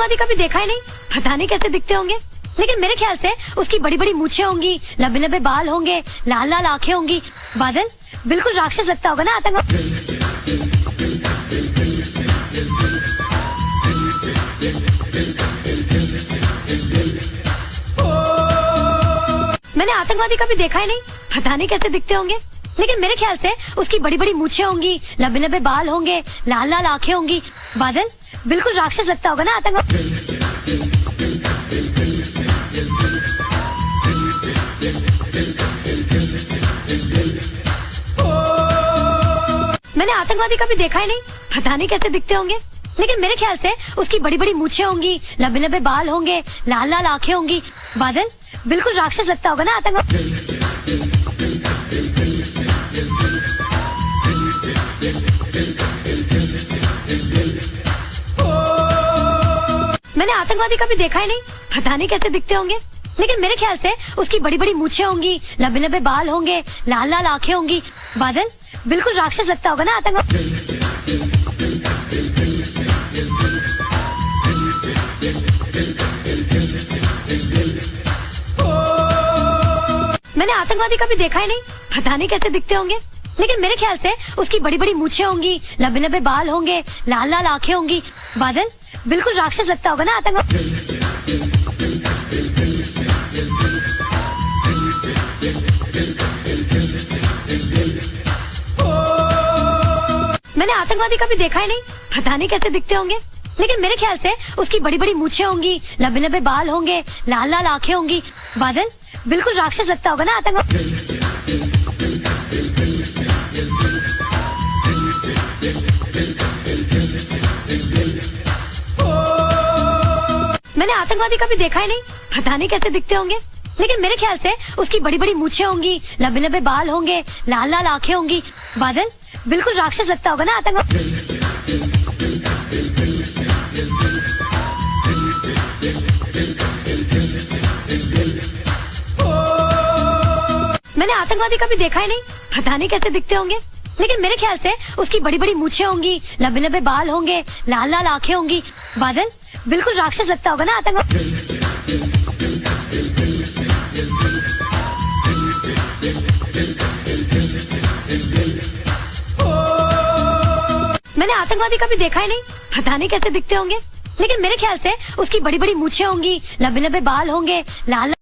आतंकवादी कभी देखा ही नहीं, पता नहीं कैसे दिखते होंगे, लेकिन मेरे ख्याल से उसकी बड़ी बड़ी मूछें होंगी, लंबे लंबे बाल होंगे, लाल लाल आंखें होंगी। बादल बिल्कुल राक्षस लगता होगा ना आतंकवादी। मैंने आतंकवादी कभी देखा ही नहीं, पता नहीं कैसे दिखते होंगे, लेकिन मेरे ख्याल से उसकी बड़ी बड़ी मूछें होंगी, लंबे लंबे बाल होंगे, लाल लाल आंखें होंगी। बादल बिल्कुल राक्षस लगता होगा ना आतंकवादी। मैंने आतंकवादी कभी देखा ही नहीं, पता नहीं कैसे दिखते होंगे, लेकिन मेरे ख्याल से उसकी बड़ी बड़ी मूछें होंगी, लंबे लंबे बाल होंगे, लाल लाल आंखें होंगी। बादल बिल्कुल राक्षस लगता होगा ना आतंकवादी। मैंने आतंकवादी कभी देखा ही नहीं, पता नहीं कैसे दिखते होंगे, लेकिन मेरे ख्याल से उसकी बड़ी बड़ी मूछें होंगी, लंबे लंबे बाल होंगे, लाल लाल आंखें होंगी। बादल बिल्कुल राक्षस लगता होगा ना आतंकवादी। मैंने आतंकवादी कभी देखा ही नहीं, पता नहीं कैसे दिखते होंगे, लेकिन मेरे ख्याल से उसकी बड़ी बड़ी मूछें होंगी, लंबे लंबे बाल होंगे, लाल लाल आंखें होंगी। बादल बिल्कुल राक्षस लगता होगा ना आतंकवादी। मैंने आतंकवादी कभी देखा ही नहीं, पता नहीं कैसे दिखते होंगे, लेकिन मेरे ख्याल से उसकी बड़ी बड़ी मूछें होंगी, लंबे लंबे बाल होंगे, लाल लाल आंखें होंगी। बादल बिल्कुल राक्षस लगता होगा ना आतंकवादी। मैंने आतंकवादी कभी देखा ही नहीं, पता नहीं कैसे दिखते होंगे, लेकिन मेरे ख्याल से उसकी बड़ी बड़ी मूछें होंगी, लंबे लंबे बाल होंगे, लाल लाल आंखें होंगी। बादल बिल्कुल राक्षस लगता होगा ना आतंकवादी। मैंने आतंकवादी कभी देखा ही नहीं, पता नहीं कैसे दिखते होंगे, लेकिन मेरे ख्याल से उसकी बड़ी बड़ी मूछें होंगी, लंबे लंबे बाल होंगे, लाल लाल आंखें होंगी। बादल बिल्कुल राक्षस लगता होगा ना आतंकवादी। मैंने आतंकवादी कभी देखा ही नहीं, पता नहीं कैसे दिखते होंगे, लेकिन मेरे ख्याल से उसकी बड़ी बड़ी मूछें होंगी, लंबे लंबे बाल होंगे, लाल